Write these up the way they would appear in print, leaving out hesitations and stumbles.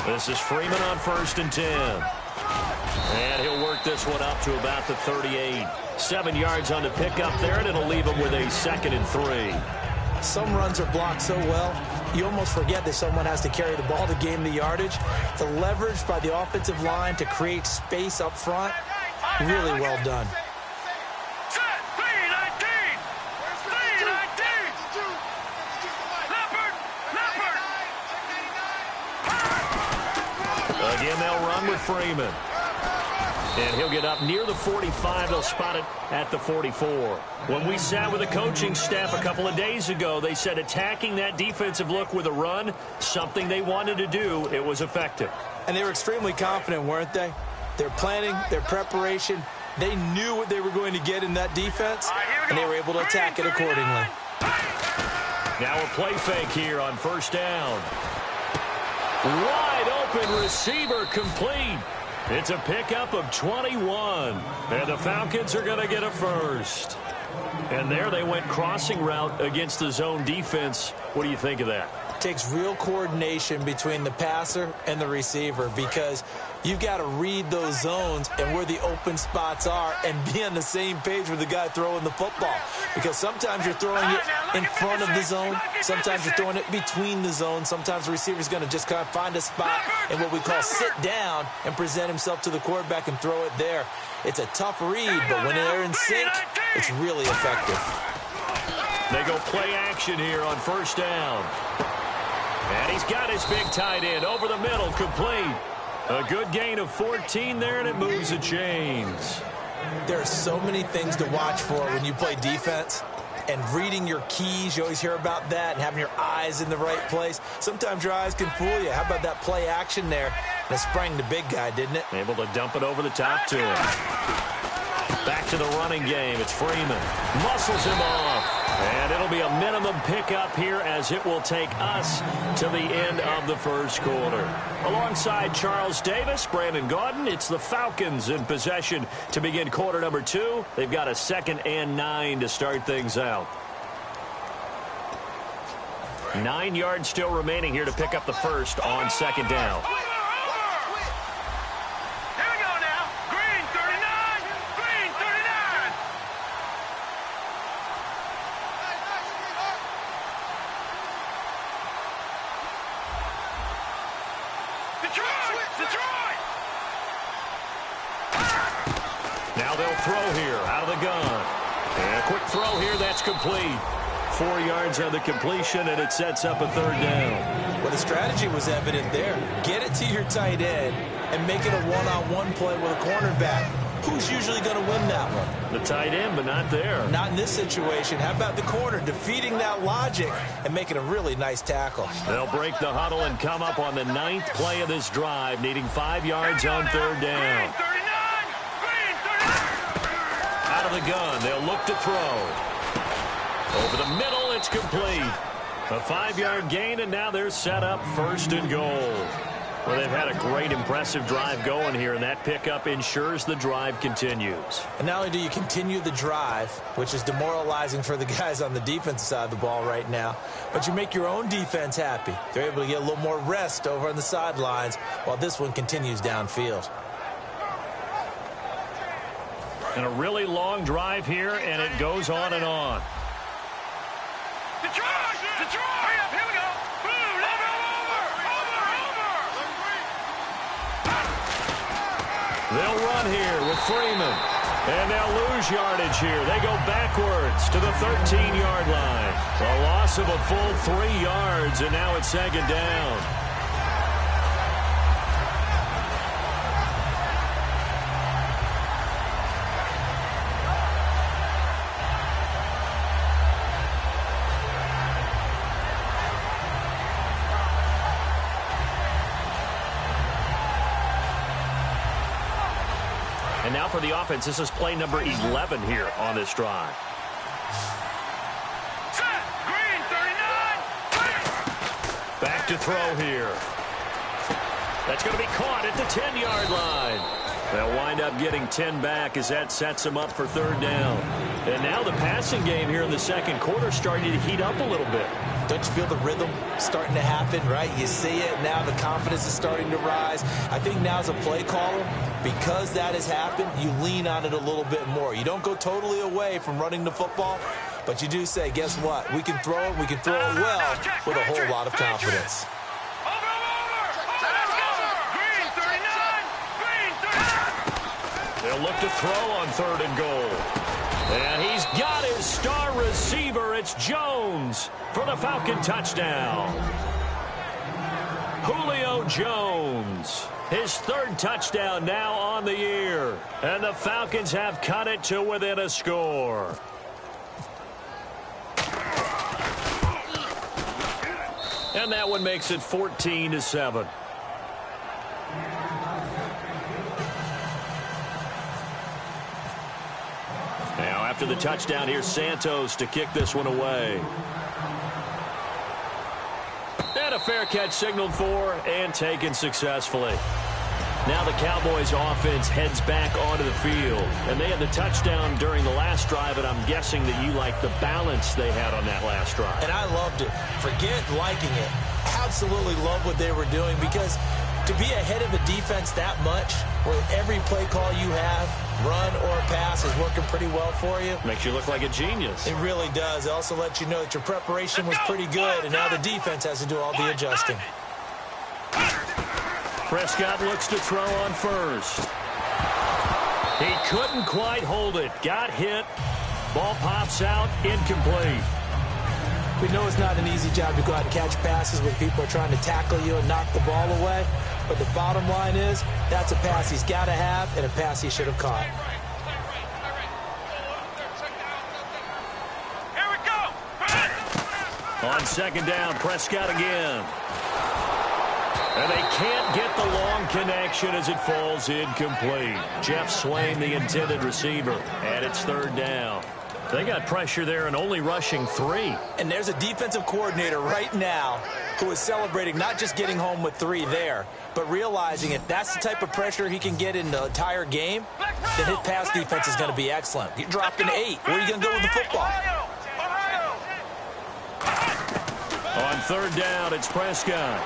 This is Freeman on 1st and 10. And he'll work this one up to about the 38. 7 yards on the pickup there, and it'll leave him with a 2nd and 3. Some runs are blocked so well, you almost forget that someone has to carry the ball to gain the yardage. The leverage by the offensive line to create space up front, really well done. Again, they'll run with Freeman. And he'll get up near the 45. They'll spot it at the 44. When we sat with the coaching staff a couple of days ago, they said attacking that defensive look with a run, something they wanted to do, it was effective. And they were extremely confident, weren't they? Their planning, their preparation, they knew what they were going to get in that defense, and they were able to attack it accordingly. Now a play fake here on 1st down. Wide open receiver complete. It's a pickup of 21. And the Falcons are going to get a first. And there they went crossing route against the zone defense. What do you think of that? It takes real coordination between the passer and the receiver because you've got to read those zones and where the open spots are and be on the same page with the guy throwing the football. Because sometimes you're throwing it in front of the zone. Sometimes you're throwing it between the zones. Sometimes the receiver's going to just kind of find a spot in what we call sit down and present himself to the quarterback and throw it there. It's a tough read, but when they're in sync, it's really effective. They go play action here on 1st down. And he's got his big tight end over the middle, complete. A good gain of 14 there, and it moves the chains. There are so many things to watch for when you play defense. And reading your keys, you always hear about that, and having your eyes in the right place. Sometimes your eyes can fool you. How about that play action there? And it sprang the big guy, didn't it? Able to dump it over the top to him. Back to the running game. It's Freeman. Muscles him off. And it'll be a minimum pickup here as it will take us to the end of the first quarter. Alongside Charles Davis, Brandon Gaudin, it's the Falcons in possession to begin quarter number 2. They've got a 2nd and 9 to start things out. 9 yards still remaining here to pick up the first on 2nd down. Now they'll throw here out of the gun. And a quick throw here, that's complete. 4 yards on the completion, and it sets up a 3rd down. Well, the strategy was evident there. Get it to your tight end and make it a one-on-one play with a cornerback. Who's usually going to win that one? The tight end, but not there. Not in this situation. How about the corner defeating that logic and making a really nice tackle? They'll break the huddle and come up on the 9th play of this drive, needing 5 yards on 3rd down. Out of the gun, they'll look to throw. Over the middle, it's complete. A 5-yard gain, and now they're set up 1st and goal. Well, they've had a great, impressive drive going here, and that pickup ensures the drive continues. And not only do you continue the drive, which is demoralizing for the guys on the defensive side of the ball right now, but you make your own defense happy. They're able to get a little more rest over on the sidelines while this one continues downfield. And a really long drive here, and it goes on and on. Detroit! Detroit! Here we go! Boom! They'll run here with Freeman. And they'll lose yardage here. They go backwards to the 13-yard line. A loss of a full 3 yards, and now it's 2nd down. And now for the offense, this is play number 11 here on this drive. Set! Green, 39! Back to throw here. That's going to be caught at the 10-yard line. They'll wind up getting 10 back as that sets them up for third down. And now the passing game here in the second quarter starting to heat up a little bit. Don't you feel the rhythm starting to happen, right? You see it now. The confidence is starting to rise. I think now as a play caller, because that has happened, you lean on it a little bit more. You don't go totally away from running the football, but you do say, guess what? We can throw it. We can throw it well with a whole lot of confidence. They'll look to throw on third and goal. And he's got his star receiver. It's Jones for the Falcon touchdown. Julio Jones, his third touchdown now on the year. And the Falcons have cut it to within a score. And that one makes it 14-7. Now, after the touchdown, here's Santos to kick this one away. And a fair catch signaled for and taken successfully. Now the Cowboys offense heads back onto the field. And they had the touchdown during the last drive, and I'm guessing that you like the balance they had on that last drive. And I loved it. Forget liking it. Absolutely love what they were doing, because to be ahead of a defense that much, where every play call you have, run or pass, is working pretty well for you. Makes you look like a genius. It really does. It also lets you know that your preparation was pretty good, and now the defense has to do all the adjusting. Prescott looks to throw on first. He couldn't quite hold it. Got hit. Ball pops out. Incomplete. We know it's not an easy job to go out and catch passes when people are trying to tackle you and knock the ball away. But the bottom line is, that's a pass he's got to have and a pass he should have caught. Here we go. On second down, Prescott again. And they can't get the long connection as it falls incomplete. Jeff Swain, the intended receiver, and it's third down. They got pressure there and only rushing 3. And there's a defensive coordinator right now who is celebrating not just getting home with 3 there, but realizing if that's the type of pressure he can get in the entire game, then his pass defense is going to be excellent. Get dropped in 8. Where are you going to go with the football? On third down, it's Prescott.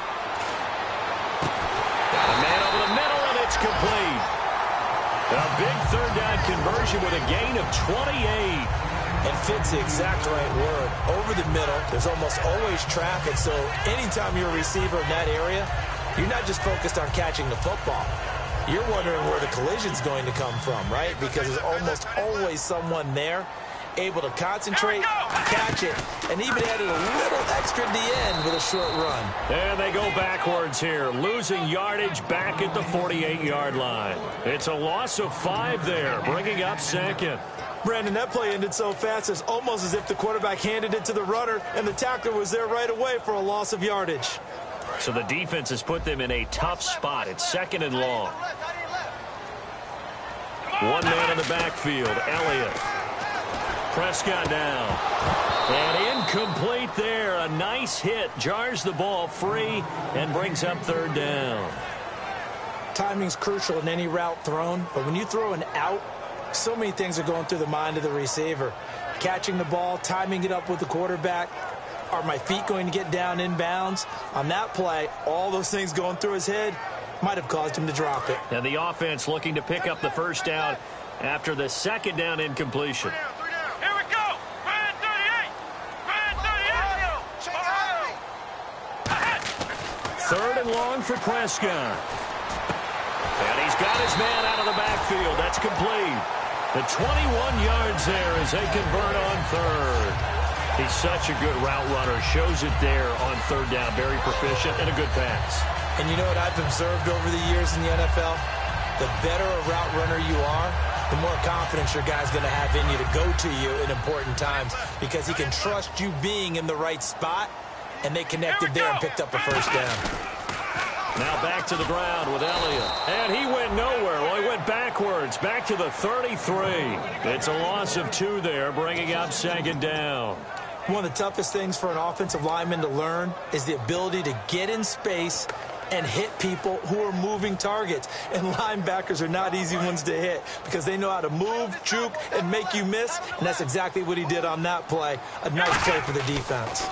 Got a man over the middle, and it's complete. A big third down conversion with a gain of 28. And fits the exact right word. Over the middle, there's almost always traffic, so anytime you're a receiver in that area, you're not just focused on catching the football. You're wondering where the collision's going to come from, right? Because there's almost always someone there able to concentrate, catch it, and even added a little extra at the end with a short run. And they go backwards here, losing yardage back at the 48-yard line. It's a loss of 5 there, bringing up second. Brandon, that play ended so fast, it's almost as if the quarterback handed it to the runner, and the tackler was there right away for a loss of yardage. So the defense has put them in a tough spot. It's second and long. One man in the backfield, Elliott. Prescott now. And incomplete there. A nice hit. Jars the ball free and brings up third down. Timing's crucial in any route thrown, but when you throw an out, so many things are going through the mind of the receiver. Catching the ball, timing it up with the quarterback. Are my feet going to get down inbounds? On that play, all those things going through his head might have caused him to drop it. And the offense looking to pick up the first down after the second down incompletion. Here we go. Man 38. Man 38. Third and long for Prescott. And he's got his man out of the backfield. That's complete. The 21 yards there as they convert on third. He's such a good route runner. Shows it there on third down. Very proficient and a good pass. And you know what I've observed over the years in the NFL? The better a route runner you are, the more confidence your guy's going to have in you to go to you in important times, because he can trust you being in the right spot, and they connected there and picked up a first down. Now back to the ground with Elliott. And he went nowhere. Well, he went backwards, back to the 33. It's a loss of 2 there, bringing up second down. One of the toughest things for an offensive lineman to learn is the ability to get in space and hit people who are moving targets. And linebackers are not easy ones to hit because they know how to move, juke, and make you miss. And that's exactly what he did on that play. A nice play for the defense.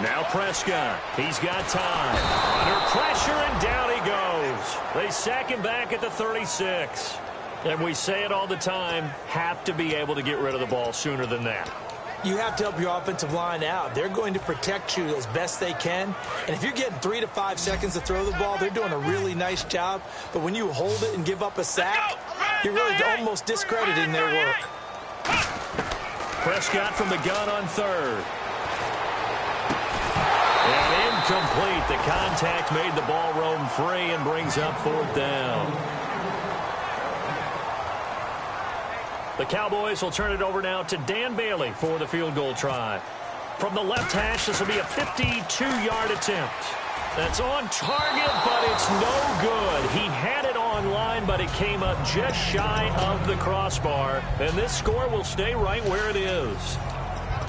Now Prescott. He's got time. Under pressure, and down he goes. They sack him back at the 36. And we say it all the time, have to be able to get rid of the ball sooner than that. You have to help your offensive line out. They're going to protect you as best they can. And if you're getting 3 to 5 seconds to throw the ball, they're doing a really nice job. But when you hold it and give up a sack, you're really almost discrediting their work. Prescott from the gun on third. And incomplete. The contact made the ball roam free and brings up fourth down. The Cowboys will turn it over now to Dan Bailey for the field goal try. From the left hash, this will be a 52-yard attempt. That's on target, but it's no good. He had it on line, but it came up just shy of the crossbar. And this score will stay right where it is.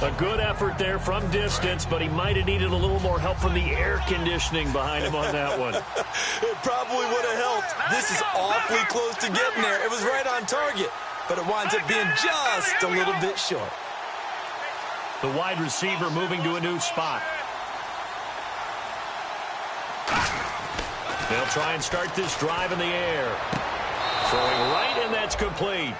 A good effort there from distance, but he might have needed a little more help from the air conditioning behind him on that one. It probably would have helped. This is awfully close to getting there. It was right on target, but it winds up being just a little bit short. The wide receiver moving to a new spot. They'll try and start this drive in the air. Throwing right, and that's complete.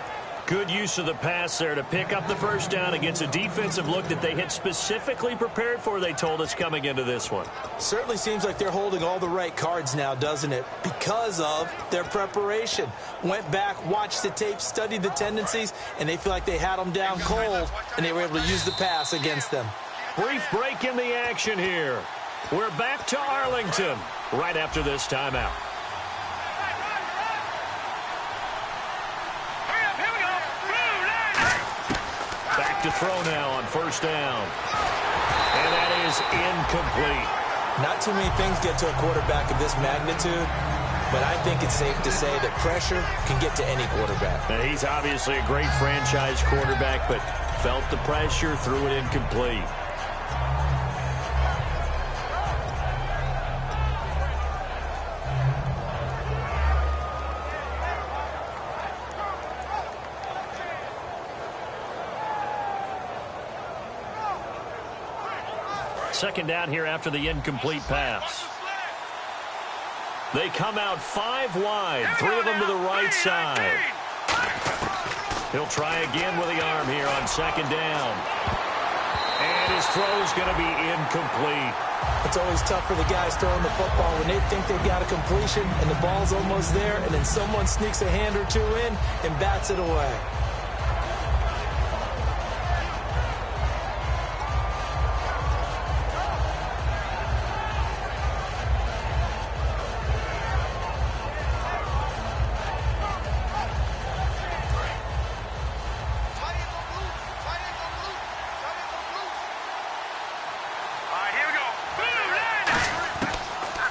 Good use of the pass there to pick up the first down against a defensive look that they had specifically prepared for, they told us, coming into this one. Certainly seems like they're holding all the right cards now, doesn't it? Because of their preparation. Went back, watched the tape, studied the tendencies, and they feel like they had them down cold, and they were able to use the pass against them. Brief break in the action here. We're back to Arlington right after this timeout. Back to throw now on first down. And that is incomplete. Not too many things get to a quarterback of this magnitude, but I think it's safe to say that pressure can get to any quarterback. Now, he's obviously a great franchise quarterback, but felt the pressure, threw it incomplete. Second down here after the incomplete pass. They come out 5 wide, 3 of them to the right side. He'll try again with the arm here on second down. And his throw's going to be incomplete. It's always tough for the guys throwing the football when they think they've got a completion and the ball's almost there, and then someone sneaks a hand or two in and bats it away.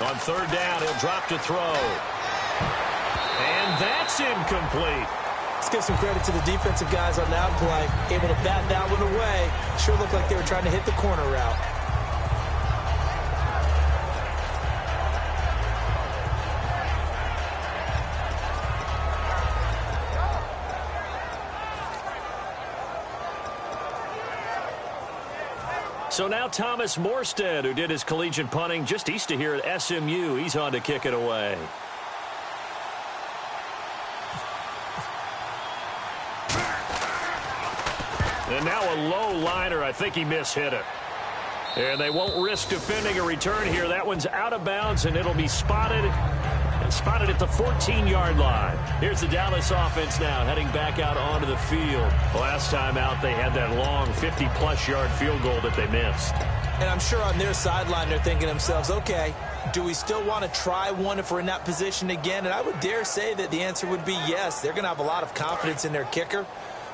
On third down, he'll drop to throw. And that's incomplete. Let's give some credit to the defensive guys on that play. Able to bat that one away. Sure looked like they were trying to hit the corner route. So now Thomas Morstead, who did his collegiate punting just east of here at SMU, he's on to kick it away. And now a low liner. I think he mishit it. And they won't risk defending a return here. That one's out of bounds, and it'll be spotted at the 14-yard line. Here's the Dallas offense now heading back out onto the field. Last time out, they had that long 50-plus yard field goal that they missed. And I'm sure on their sideline they're thinking to themselves, okay, do we still want to try one if we're in that position again? And I would dare say that the answer would be yes. They're going to have a lot of confidence in their kicker.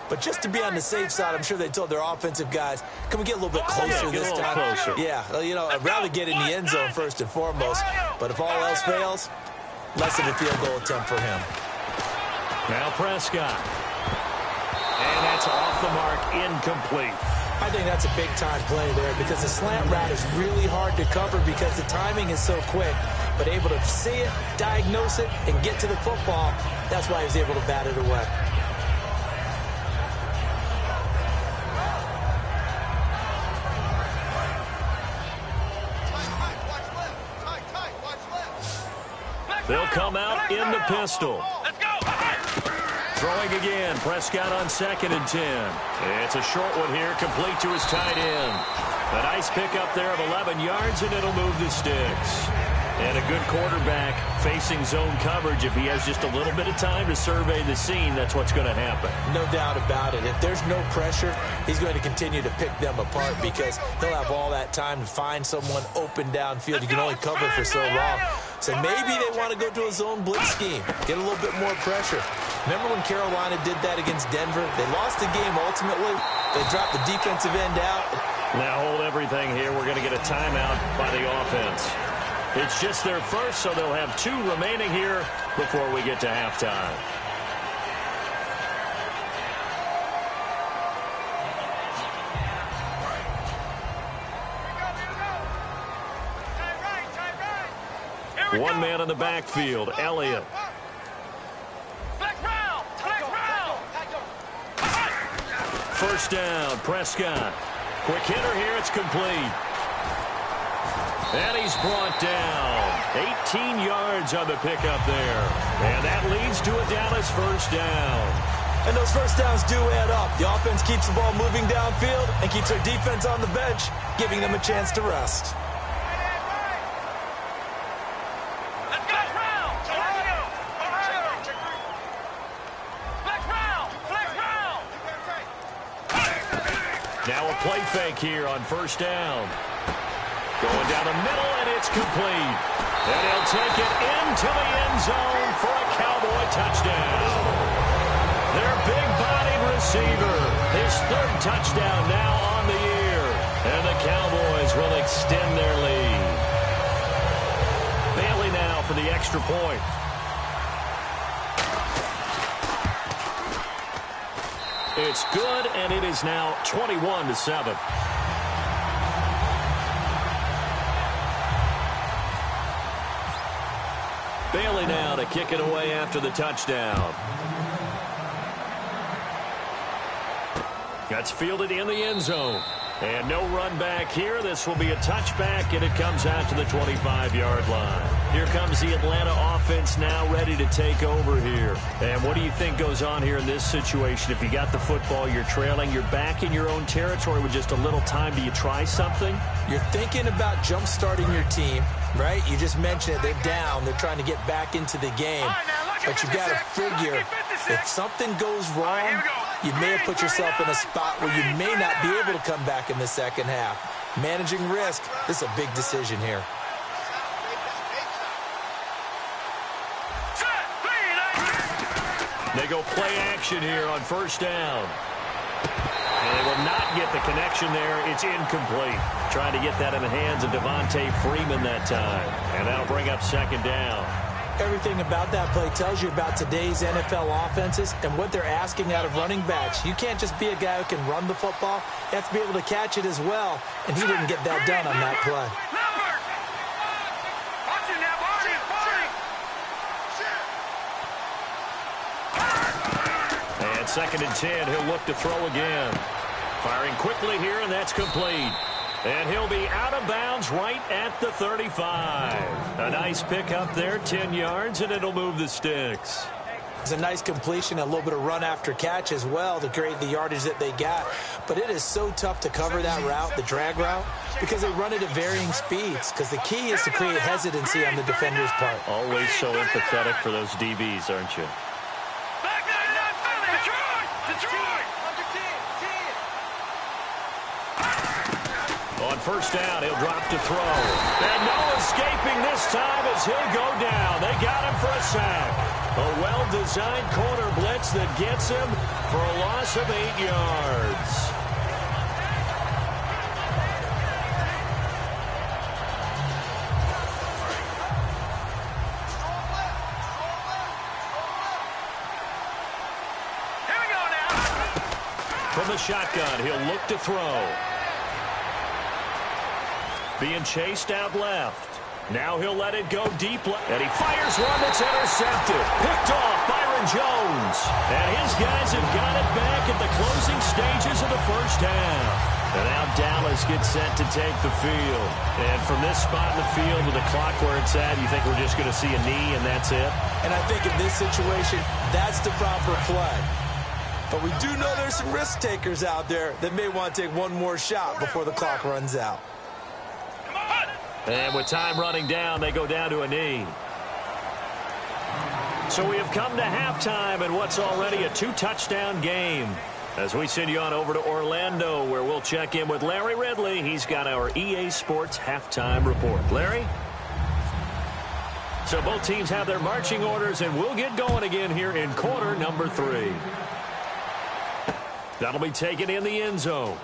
But just to be on the safe side, I'm sure they told their offensive guys, can we get a little bit closer this time? Closer. Yeah, you know, I'd rather get in the end zone first and foremost. But if all else fails, less of a field goal attempt for him. Now Prescott. And that's off the mark, incomplete. I think that's a big-time play there because the slant route is really hard to cover because the timing is so quick. But able to see it, diagnose it, and get to the football, that's why he was able to bat it away. They'll come out in the pistol. Let's go. Throwing again. Prescott on 2nd and 10. It's a short one here, complete to his tight end. A nice pickup there of 11 yards, and it'll move the sticks. And a good quarterback facing zone coverage. If he has just a little bit of time to survey the scene, that's what's going to happen. No doubt about it. If there's no pressure, he's going to continue to pick them apart because he'll have all that time to find someone open downfield. You can only cover for so long. So maybe they want to go to a zone blitz scheme, get a little bit more pressure. Remember when Carolina did that against Denver? They lost the game ultimately. They dropped the defensive end out. Now hold everything here. We're going to get a timeout by the offense. It's just their first, so they'll have 2 remaining here before we get to halftime. One man in the backfield, Elliott. First down, Prescott. Quick hitter here, it's complete. And he's brought down. 18 yards on the pickup there. And that leads to a Dallas first down. And those first downs do add up. The offense keeps the ball moving downfield and keeps their defense on the bench, giving them a chance to rest. Now a play fake here on first down. Going down the middle, and it's complete. And he'll take it into the end zone for a Cowboy touchdown. Their big-bodied receiver, his 3rd touchdown now on the year. And the Cowboys will extend their lead. Bailey now for the extra point. It's good, and it is now 21-7. Bailey now to kick it away after the touchdown. That's fielded in the end zone. And no run back here. This will be a touchback, and it comes out to the 25-yard line. Here comes the Atlanta offense now ready to take over here. And what do you think goes on here in this situation? If you got the football, you're trailing, you're back in your own territory with just a little time. Do you try something? You're thinking about jump-starting your team, right? You just mentioned it. They're down. They're trying to get back into the game. But you got to figure if something goes wrong, you may have put yourself in a spot where you may not be able to come back in the second half. Managing risk, this is a big decision here. They go play action here on first down. And they will not get the connection there. It's incomplete. Trying to get that in the hands of Devontae Freeman that time. And that'll bring up 2nd down. Everything about that play tells you about today's NFL offenses and what they're asking out of running backs. You can't just be a guy who can run the football. You have to be able to catch it as well, and he didn't get that done on that play. And 2nd and 10, he'll look to throw again. Firing quickly here, and that's complete. And he'll be out of bounds right at the 35. A nice pickup there, 10 yards, and it'll move the sticks. It's a nice completion, a little bit of run after catch as well to create the yardage that they got. But it is so tough to cover that route, the drag route, because they run it at varying speeds. Because the key is to create hesitancy on the defender's part. Always so empathetic for those DBs, aren't you? On first down, he'll drop to throw. And no escaping this time as he'll go down. They got him for a sack. A well-designed corner blitz that gets him for a loss of 8 yards. From the shotgun, he'll look to throw. Being chased out left. Now he'll let it go deep left. And he fires one that's intercepted. Picked off Byron Jones. And his guys have got it back at the closing stages of the first half. And now Dallas gets set to take the field. And from this spot in the field with the clock where it's at, you think we're just going to see a knee and that's it? And I think in this situation, that's the proper play. But we do know there's some risk takers out there that may want to take one more shot before the clock runs out. And with time running down, they go down to a knee. So we have come to halftime in what's already a 2-touchdown game. As we send you on over to Orlando, where we'll check in with Larry Ridley. He's got our EA Sports halftime report. Larry? So both teams have their marching orders, and we'll get going again here in quarter number 3. That'll be taken in the end zone.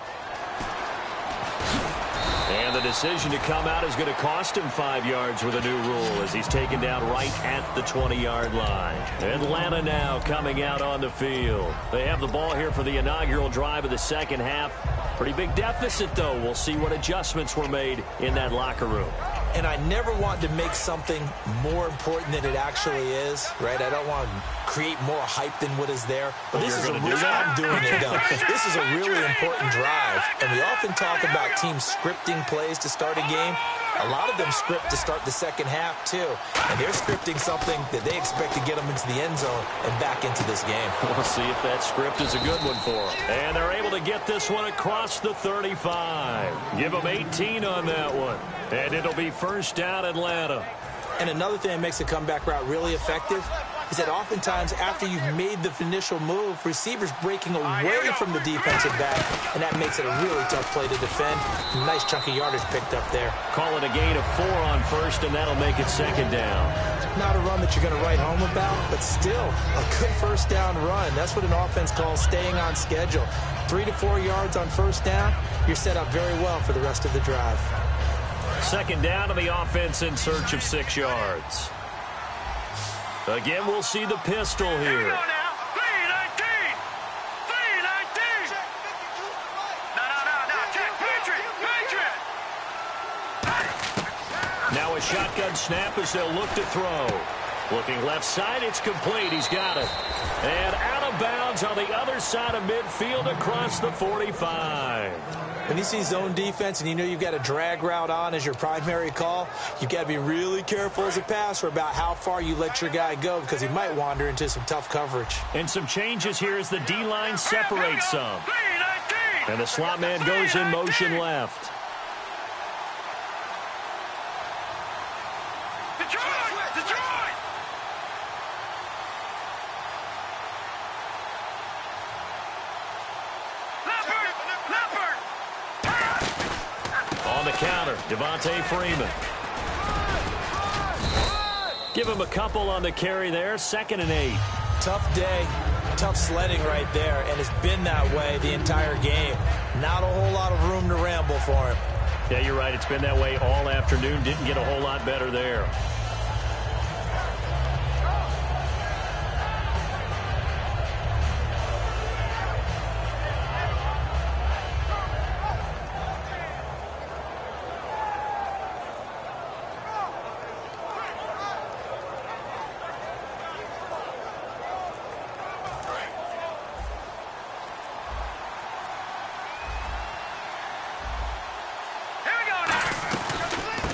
And the decision to come out is going to cost him 5 yards with a new rule as he's taken down right at the 20-yard line. Atlanta now coming out on the field. They have the ball here for the inaugural drive of the second half. Pretty big deficit, though. We'll see what adjustments were made in that locker room. And I never want to make something more important than it actually is, right? I don't want to create more hype than what is there. But this is I'm doing it, though. This is a really important drive. And we often talk about teams scripting plays to start a game. A lot of them script to start the second half, too. And they're scripting something that they expect to get them into the end zone and back into this game. We'll see if that script is a good one for them. And they're able to get this one across the 35. Give them 18 on that one. And it'll be first down Atlanta. And another thing that makes the comeback route really effective is that oftentimes after you've made the initial move, receivers breaking away from the defensive back, and that makes it a really tough play to defend. Nice chunk of yardage picked up there. Call it a gain of 4 on first, and that'll make it second down. Not a run that you're going to write home about, but still a good first down run. That's what an offense calls staying on schedule. 3 to 4 yards on first down, you're set up very well for the rest of the drive. Second down to the offense in search of 6 yards. Again, we'll see the pistol here. Now a shotgun snap as they'll look to throw. Looking left side, it's complete. He's got it. And out of bounds on the other side of midfield across the 45. When you see zone defense and you know you've got a drag route on as your primary call, you've got to be really careful as a passer about how far you let your guy go because he might wander into some tough coverage. And some changes here as the D-line separates some. And the slot man goes in motion left. Counter, Devontae Freeman. Give him a couple on the carry there, 2nd and 8. Tough day, tough sledding right there, and it's been that way the entire game. Not a whole lot of room to ramble for him. Yeah, you're right. It's been that way all afternoon. Didn't get a whole lot better there.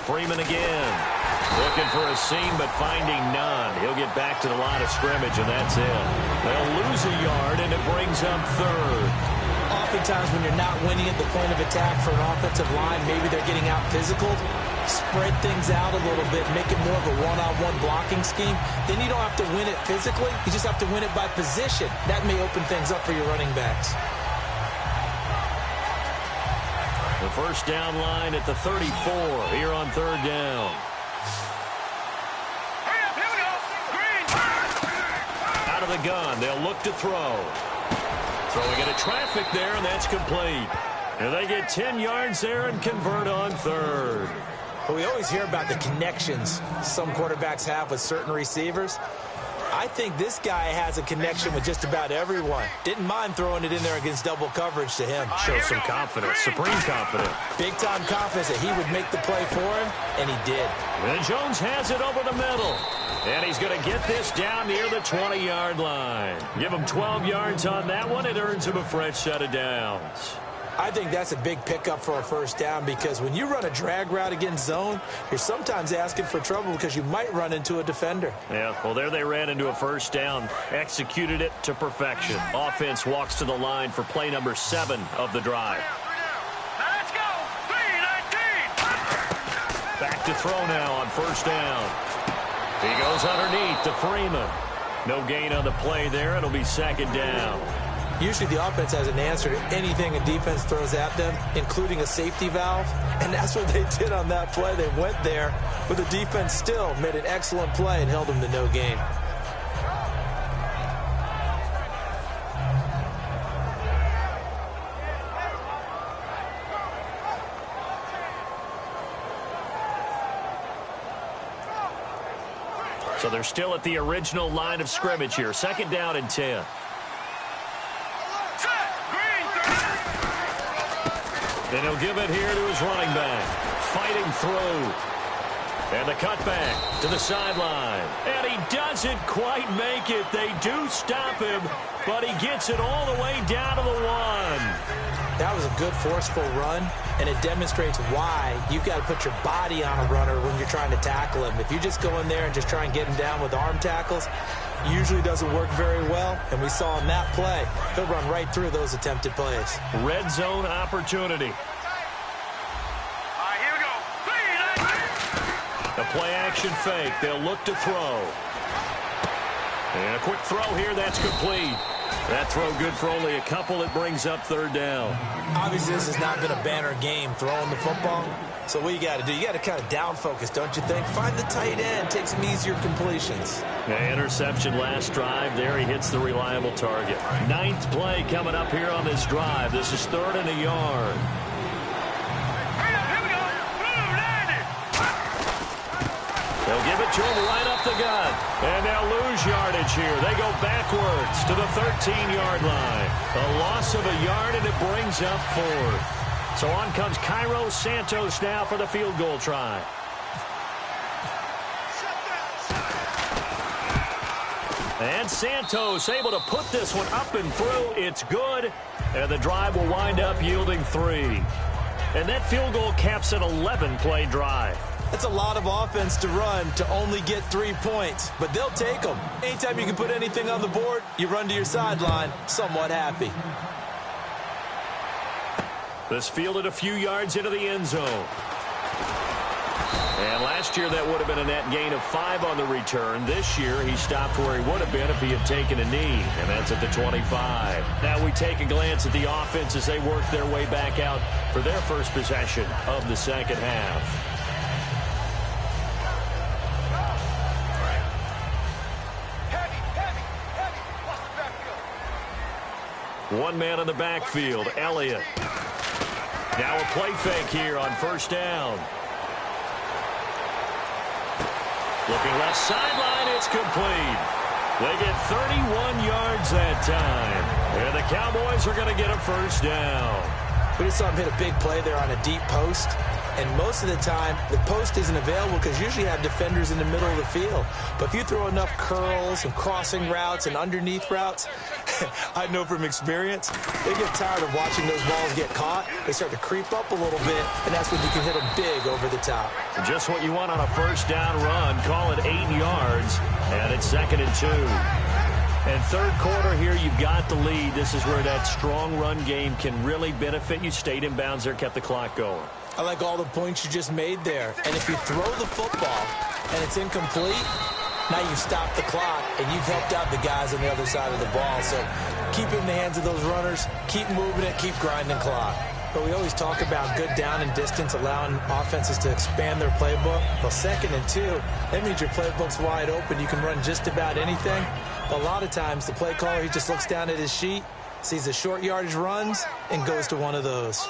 Freeman again. Looking for a seam, but finding none. He'll get back to the line of scrimmage, and that's it. They'll lose a yard, and it brings up 3rd. Oftentimes when you're not winning at the point of attack for an offensive line, maybe they're getting out physical. Spread things out a little bit, make it more of a one-on-one blocking scheme. Then you don't have to win it physically. You just have to win it by position. That may open things up for your running backs. The first down line at the 34 here on 3rd down. Out of the gun, they'll look to throw. Throwing into traffic there, and that's complete. And they get 10 yards there and convert on 3rd. But we always hear about the connections some quarterbacks have with certain receivers. I think this guy has a connection with just about everyone. Didn't mind throwing it in there against double coverage to him. Shows some confidence, supreme confidence. Big-time confidence that he would make the play for him, and he did. And Jones has it over the middle. And he's going to get this down near the 20-yard line. Give him 12 yards on that one. It earns him a fresh set of downs. I think that's a big pickup for a first down because when you run a drag route against zone, you're sometimes asking for trouble because you might run into a defender. Yeah, well, there they ran into a first down, executed it to perfection. Offense walks to the line for play number 7 of the drive. Now let's go. 3-19. Back to throw now on first down. He goes underneath to Freeman. No gain on the play there. It'll be second down. Usually the offense has an answer to anything a defense throws at them, including a safety valve. And that's what they did on that play. They went there, but the defense still made an excellent play and held them to no gain. So they're still at the original line of scrimmage here. Second down and 10. And he'll give it here to his running back. Fighting through. And the cutback to the sideline. And he doesn't quite make it. They do stop him, but he gets it all the way down to the 1. That was a good, forceful run, and it demonstrates why you've got to put your body on a runner when you're trying to tackle him. If you just go in there and just try and get him down with arm tackles, usually doesn't work very well, and we saw in that play, he'll run right through those attempted plays. Red zone opportunity. All right, here we go. 3-19. The play action fake. They'll look to throw. And a quick throw here. That's complete. That throw good for only a couple. It brings up third down. Obviously, this has not been a banner game throwing the football. So what you got to do, you got to kind of down focus, don't you think? Find the tight end, take some easier completions. Yeah, interception last drive there. He hits the reliable target. 9th play coming up here on this drive. This is 3rd and a yard. Here we go. Blue landed. They'll give it to him right up the gut. And they'll lose yardage here. They go backwards to the 13-yard line. A loss of a yard, and it brings up 4th. So on comes Cairo Santos now for the field goal try. And Santos able to put this one up and through. It's good. And the drive will wind up yielding 3. And that field goal caps an 11-play drive. That's a lot of offense to run to only get 3 points, but they'll take them. Anytime you can put anything on the board, you run to your sideline somewhat happy. This fielded a few yards into the end zone. And last year that would have been a net gain of 5 on the return. This year he stopped where he would have been if he had taken a knee, and that's at the 25. Now we take a glance at the offense as they work their way back out for their first possession of the second half. One man in the backfield, Elliott. Now a play fake here on first down. Looking left sideline, it's complete. They get 31 yards that time. And the Cowboys are going to get a first down. We just saw him hit a big play there on a deep post. And most of the time, the post isn't available because usually you have defenders in the middle of the field. But if you throw enough curls and crossing routes and underneath routes, I know from experience, they get tired of watching those balls get caught. They start to creep up a little bit, and that's when you can hit them big over the top. Just what you want on a first down run. Call it 8 yards, and it's 2nd and 2. And third quarter here, you've got the lead. This is where that strong run game can really benefit you. Stayed in bounds there, kept the clock going. I like all the points you just made there. And if you throw the football and it's incomplete, now you've stopped the clock and you've helped out the guys on the other side of the ball. So keep it in the hands of those runners, keep moving it, keep grinding clock. But we always talk about good down and distance, allowing offenses to expand their playbook. Well, 2nd and 2, that means your playbook's wide open. You can run just about anything. But a lot of times the play caller, he just looks down at his sheet, sees the short yardage runs, and goes to one of those.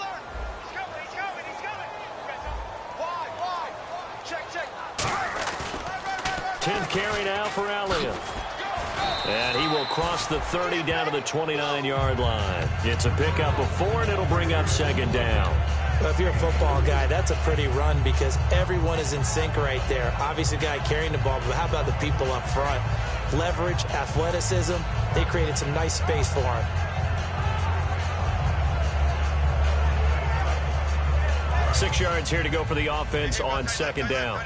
10th carry now for Elliott. And he will cross the 30 down to the 29-yard line. It's a pickup of 4, and it'll bring up second down. Well, if you're a football guy, that's a pretty run because everyone is in sync right there. Obviously, the guy carrying the ball, but how about the people up front? Leverage, athleticism, they created some nice space for him. 6 yards here to go for the offense on second down.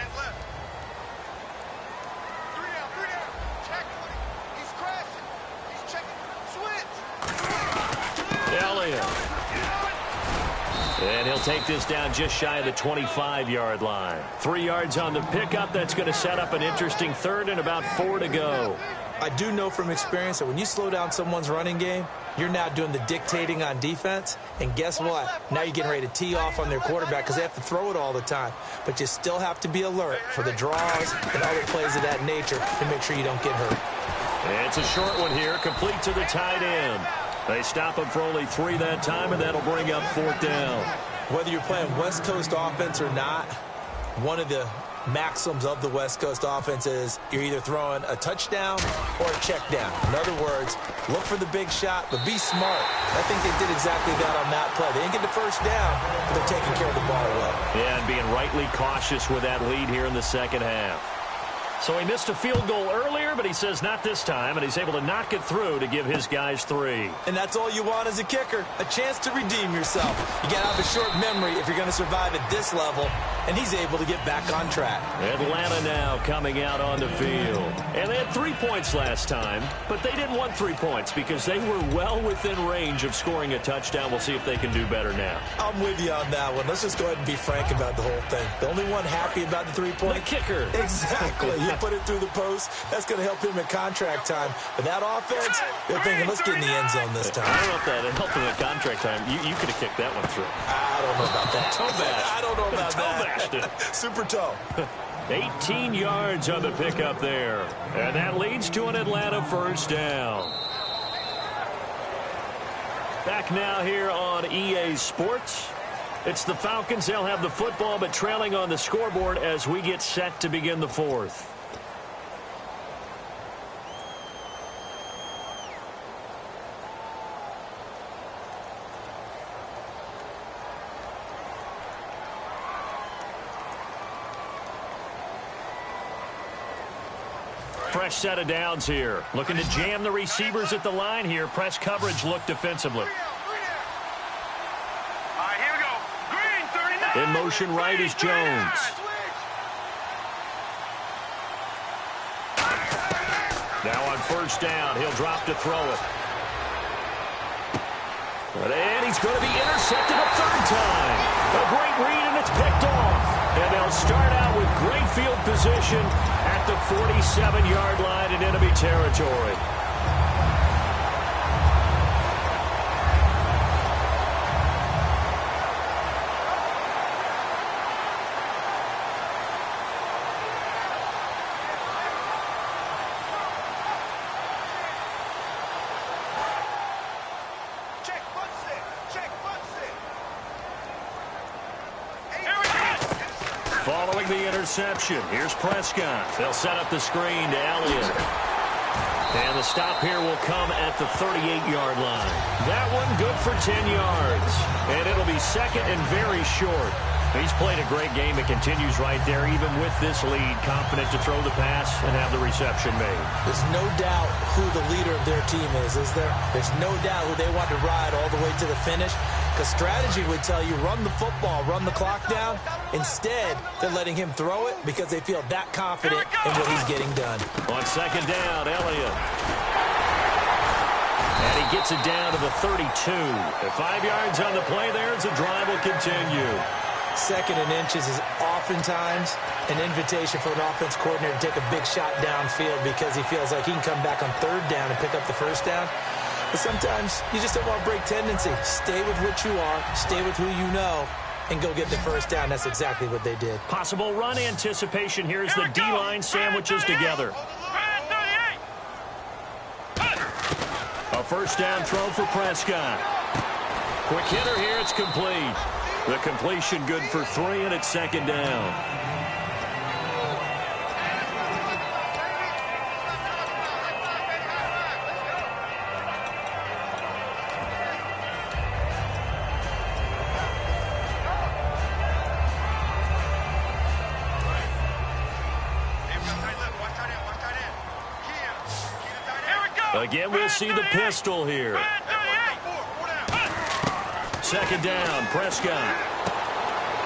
Elliott. And he'll take this down just shy of the 25-yard line. 3 yards on the pickup. That's going to set up an interesting third and about 4 to go. I do know from experience that when you slow down someone's running game, you're now doing the dictating on defense. And guess what? Now you're getting ready to tee off on their quarterback because they have to throw it all the time. But you still have to be alert for the draws and other plays of that nature to make sure you don't get hurt. It's a short one here, complete to the tight end. They stop him for only 3 that time, and that'll bring up 4th down. Whether you're playing West Coast offense or not, one of the maxims of the West Coast offense is you're either throwing a touchdown or a check down. In other words, look for the big shot, but be smart. I think they did exactly that on that play. They didn't get the first down, but they're taking care of the ball well. Yeah, and being rightly cautious with that lead here in the second half. So he missed a field goal earlier, but he says not this time, and he's able to knock it through to give his guys 3. And that's all you want as a kicker, a chance to redeem yourself. You got to have a short memory if you're going to survive at this level, and he's able to get back on track. Atlanta now coming out on the field. And they had 3 points last time, but they didn't want 3 points because they were well within range of scoring a touchdown. We'll see if they can do better now. I'm with you on that one. Let's just go ahead and be frank about the whole thing. The only one happy about the 3-point? The kicker. Exactly. You put it through the post. That's going to help him in contract time. But that offense, they're thinking, let's get in the end zone this time. I don't know if that helped him in contract time. You could have kicked that one through. I don't know about that. Toe bash. I don't know about that. Toe bashed it. Super toe. 18 yards on the pickup there. And that leads to an Atlanta 1st down. Back now here on EA Sports. It's the Falcons. They'll have the football, but trailing on the scoreboard as we get set to begin the 4th. Fresh set of downs here. Looking to jam the receivers at the line here. Press coverage look defensively. Here we go. Green, 39. In motion right is Jones. Now on 1st down, he'll drop to throw it. And he's going to be intercepted a 3rd time. A great read, and it's picked off. And they'll start out with great field position at the 47-yard line in enemy territory. Following the interception, here's Prescott. They'll set up the screen to Elliott. And the stop here will come at the 38-yard line. That one good for 10 yards. And it'll be 2nd and very short. He's played a great game and continues right there, even with this lead, confident to throw the pass and have the reception made. There's no doubt who the leader of their team is there? There's no doubt who they want to ride all the way to the finish. Because strategy would tell you, run the football, run the clock down. Instead, they're letting him throw it because they feel that confident in what he's getting done. On 2nd down, Elliott. And he gets it down to the 32. At 5 yards on the play there as the drive will continue. 2nd and inches is oftentimes an invitation for an offense coordinator to take a big shot downfield because he feels like he can come back on 3rd down and pick up the 1st down. But sometimes you just don't want to break tendency. Stay with what you are, stay with who you know, and go get the 1st down. That's exactly what they did. Possible run anticipation here as the D-line sandwiches together. A 1st down throw for Prescott. Quick hitter here, it's complete. The completion good for 3, and it's 2nd down. Again, we'll see the pistol here. Second down, Prescott.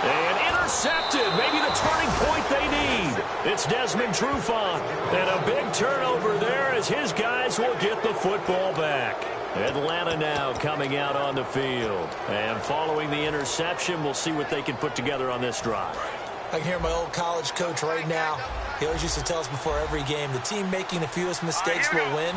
And intercepted. Maybe the turning point they need. It's Desmond Trufant. And a big turnover there as his guys will get the football back. Atlanta now coming out on the field. And following the interception, we'll see what they can put together on this drive. I can hear my old college coach right now. He always used to tell us before every game, the team making the fewest mistakes will win.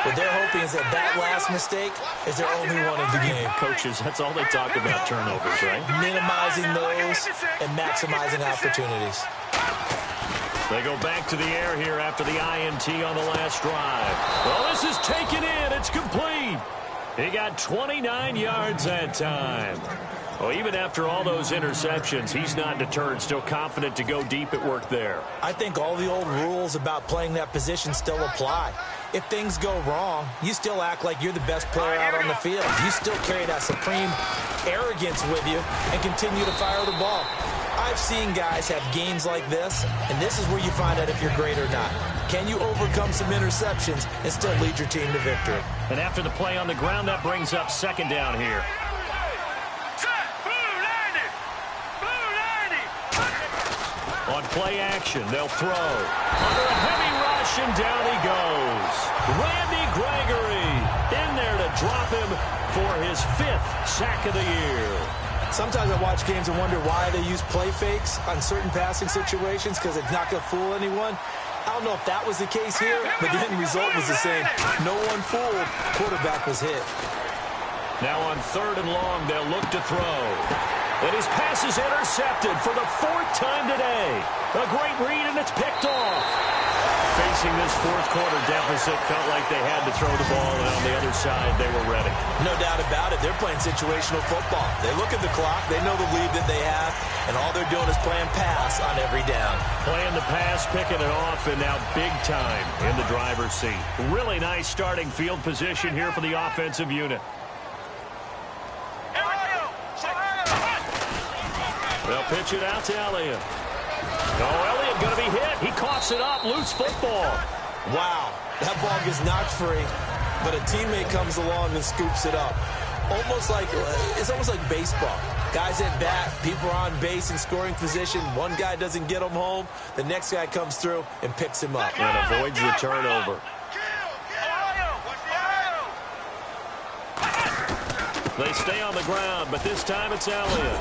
What they're hoping is that last mistake is their only one of the game. Coaches, that's all they talk about, turnovers, right? Minimizing those and maximizing opportunities. They go back to the air here after the INT on the last drive. Well, this is taken in. It's complete. He got 29 yards that time. Well, even after all those interceptions, he's not deterred, still confident to go deep at work there. I think all the old rules about playing that position still apply. If things go wrong, you still act like you're the best player out on the field. You still carry that supreme arrogance with you and continue to fire the ball. I've seen guys have games like this, and this is where you find out if you're great or not. Can you overcome some interceptions and still lead your team to victory? And after the play on the ground, that brings up second down here. On play action, they'll throw. Under a heavy rush, and down he goes. Randy Gregory in there to drop him for his 5th sack of the year. Sometimes I watch games and wonder why they use play fakes on certain passing situations because it's not going to fool anyone. I don't know if that was the case here, but the end result was the same. No one fooled. Quarterback was hit. Now on 3rd and long, they'll look to throw. And his pass is intercepted for the 4th time today. A great read, and it's picked off. Facing this 4th quarter deficit, felt like they had to throw the ball, and on the other side, they were ready. No doubt about it. They're playing situational football. They look at the clock. They know the lead that they have, and all they're doing is playing pass on every down. Playing the pass, picking it off, and now big time in the driver's seat. Really nice starting field position here for the offensive unit. They'll pitch it out to Elliott. Oh, Elliott going to be hit. He coughs it up. Loose football. Wow. That ball gets knocked free, but a teammate comes along and scoops it up. It's almost like baseball. Guys at bat, people are on base in scoring position. One guy doesn't get him home. The next guy comes through and picks him up. And avoids the turnover. They stay on the ground, but this time it's Elliott.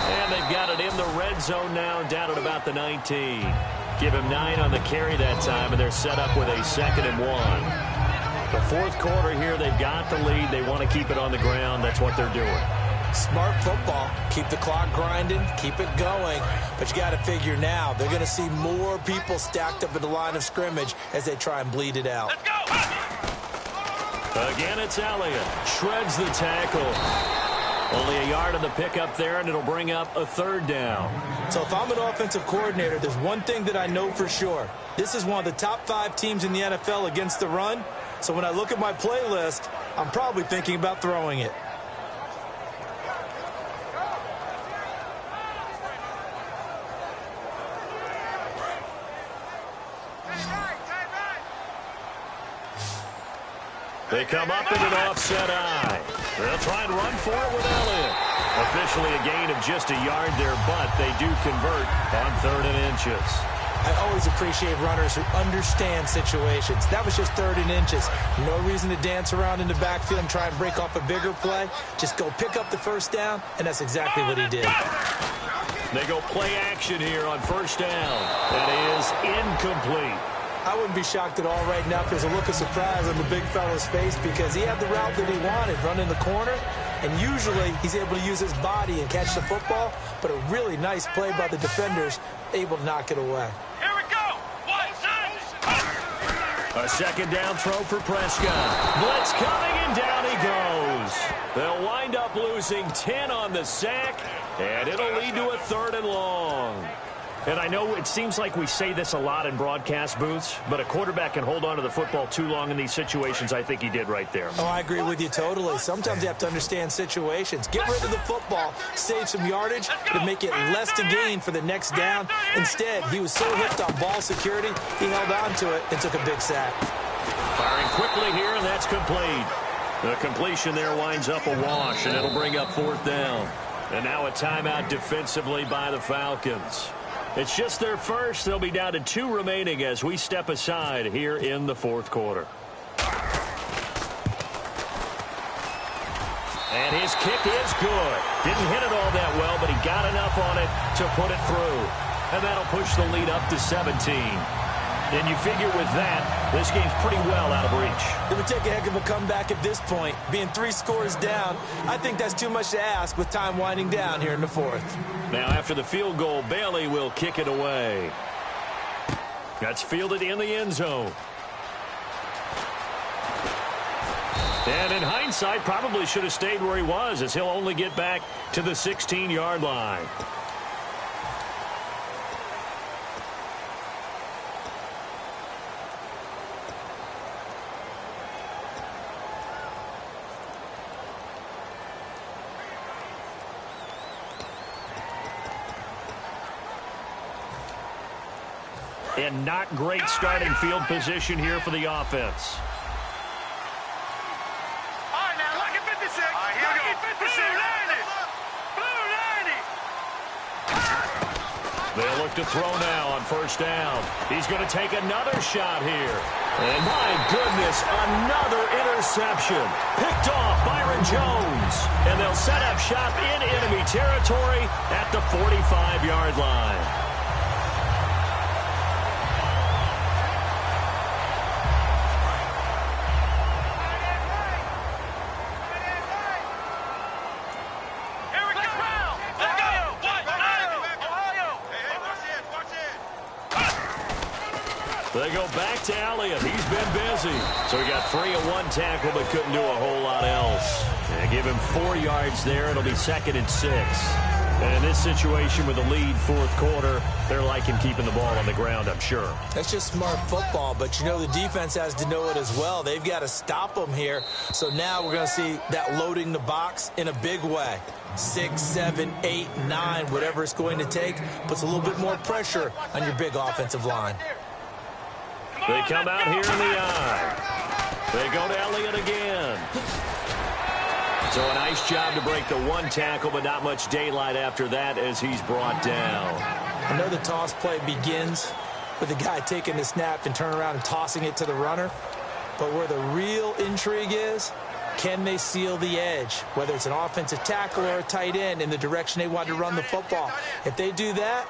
And they've got it in the red zone now, down at about the 19. Give him 9 on the carry that time, and they're set up with a 2nd and 1. The 4th quarter here, they've got the lead. They want to keep it on the ground. That's what they're doing. Smart football. Keep the clock grinding. Keep it going. But you got to figure now, they're going to see more people stacked up at the line of scrimmage as they try and bleed it out. Let's go. Again, it's Elliott. Shreds the tackle. Only a yard on the pickup there, and it'll bring up a 3rd down. So if I'm an offensive coordinator, there's one thing that I know for sure. This is one of the top 5 teams in the NFL against the run. So when I look at my playlist, I'm probably thinking about throwing it. They come up in an offset eye. They'll try and run for it with Elliott. Officially a gain of just a yard there, but they do convert on 3rd and inches. I always appreciate runners who understand situations. That was just 3rd and inches. No reason to dance around in the backfield and try and break off a bigger play. Just go pick up the 1st down, and that's exactly what he did. They go play action here on 1st down. That is incomplete. I wouldn't be shocked at all right now if there's a look of surprise on the big fella's face because he had the route that he wanted, running the corner, and usually he's able to use his body and catch the football, but a really nice play by the defenders, able to knock it away. Here we go. A 2nd down throw for Prescott. Blitz coming, and down he goes. They'll wind up losing 10 on the sack, and it'll lead to a 3rd and long. And I know it seems like we say this a lot in broadcast booths, but a quarterback can hold on to the football too long in these situations. I think he did right there. Oh, I agree with you totally. Sometimes you have to understand situations. Get rid of the football, save some yardage to make it less to gain for the next down. Instead, he was so hipped on ball security, he held on to it and took a big sack. Firing quickly here, and that's complete. The completion there winds up a wash, and it'll bring up 4th down. And now a timeout defensively by the Falcons. It's just their first. They'll be down to 2 remaining as we step aside here in the 4th quarter. And his kick is good. Didn't hit it all that well, but he got enough on it to put it through. And that'll push the lead up to 17. And you figure with that, this game's pretty well out of reach. It would take a heck of a comeback at this point. Being 3 scores down, I think that's too much to ask with time winding down here in the 4th. Now after the field goal, Bailey will kick it away. That's fielded in the end zone. And in hindsight, probably should have stayed where he was, as he'll only get back to the 16-yard line. And not great starting field position here for the offense. All right, now, look at 56. All right, here we go. 56. Blue 90. They'll look to throw now on 1st down. He's going to take another shot here. And my goodness, another interception. Picked off Byron Jones. And they'll set up shop in enemy territory at the 45-yard line. They go back to Elliott. He's been busy. So he got 3 and 1 tackle, but couldn't do a whole lot else. And give him 4 yards there. It'll be 2nd and 6. And in this situation with the lead 4th quarter, they're liking keeping the ball on the ground, I'm sure. That's just smart football, but you know the defense has to know it as well. They've got to stop them here. So now we're going to see that loading the box in a big way. 6, 7, 8, 9, whatever it's going to take, puts a little bit more pressure on your big offensive line. They come out here in the eye. They go to Elliott again. So a nice job to break the 1 tackle, but not much daylight after that as he's brought down. I know the toss play begins with the guy taking the snap and turning around and tossing it to the runner. But where the real intrigue is, can they seal the edge? Whether it's an offensive tackle or a tight end in the direction they want to run the football. If they do that,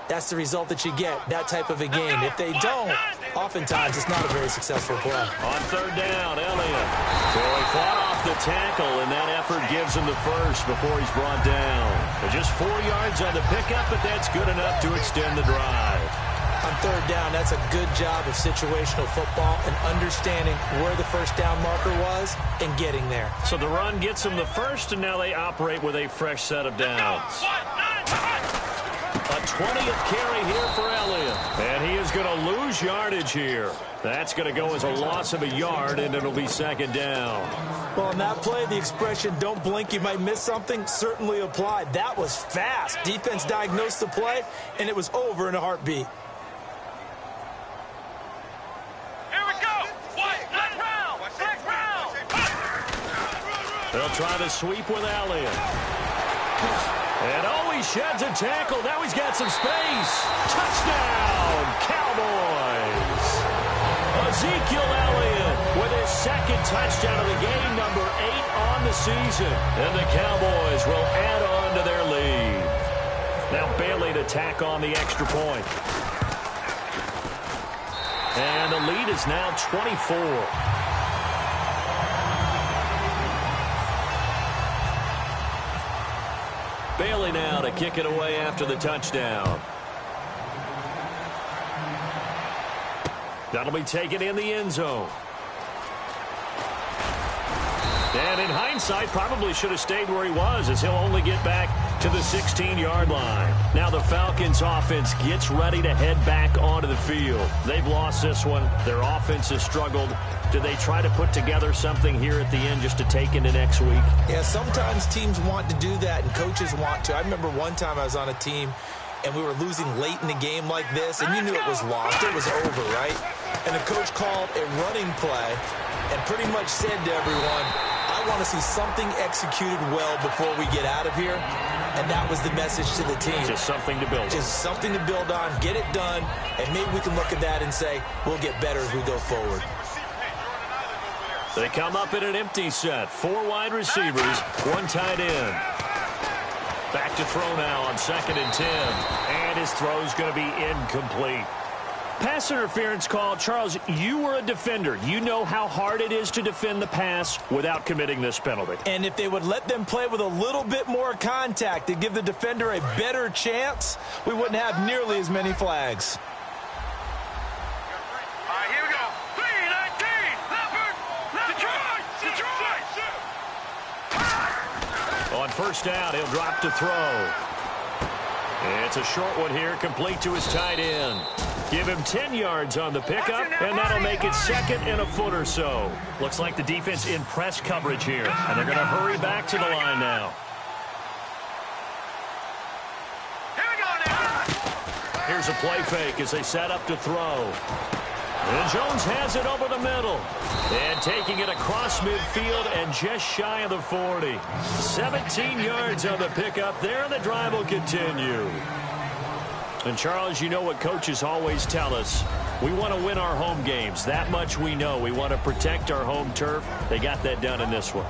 that's the result that you get, that type of a game. If they don't, oftentimes it's not a very successful play. On 3rd down, Elliott. So he fought off the tackle, and that effort gives him the first before he's brought down. But just 4 yards on the pickup, but that's good enough to extend the drive. On 3rd down, that's a good job of situational football and understanding where the 1st down marker was and getting there. So the run gets them the first, and now they operate with a fresh set of downs. A 20th carry here for Elliott. And he is going to lose yardage here. That's going to go as a loss of a yard, and it'll be 2nd down. Well, on that play, the expression, don't blink, you might miss something, certainly applied. That was fast. Defense diagnosed the play, and it was over in a heartbeat. Here we go. Black round. They'll try to sweep with Elliott. And he sheds a tackle. Now he's got some space. Touchdown, Cowboys. Ezekiel Elliott with his 2nd touchdown of the game, number 8 on the season. And the Cowboys will add on to their lead. Now Bailey to tack on the extra point. And the lead is now 24. Bailey now to kick it away after the touchdown. That'll be taken in the end zone. And in hindsight, probably should have stayed where he was, as he'll only get back to the 16-yard line. Now the Falcons offense gets ready to head back onto the field. They've lost this one. Their offense has struggled. Do they try to put together something here at the end just to take into next week? Yeah, sometimes teams want to do that and coaches want to. I remember one time I was on a team and we were losing late in the game like this, and you knew it was lost, it was over, right? And the coach called a running play and pretty much said to everyone, I want to see something executed well before we get out of here. And that was the message to the team. Just something to build on. Just something to build on, get it done, and maybe we can look at that and say, we'll get better as we go forward. They come up in an empty set. 4 wide receivers, 1 tight end. Back to throw now on 2nd and 10. And his throw's going to be incomplete. Pass interference call. Charles, you were a defender. You know how hard it is to defend the pass without committing this penalty. And if they would let them play with a little bit more contact and give the defender a better chance, we wouldn't have nearly as many flags. All right, here we go. 3-19. Detroit. On first down, he'll drop to throw. It's a short one here, complete to his tight end. Give him 10 yards on the pickup, and that'll make it 2nd and a foot or so. Looks like the defense in press coverage here, and they're going to hurry back to the line now. Here we go now. Here's a play fake as they set up to throw. And Jones has it over the middle. And taking it across midfield and just shy of the 40. 17 yards on the pickup there, and the drive will continue. And, Charles, you know what coaches always tell us. We want to win our home games. That much we know. We want to protect our home turf. They got that done in this one.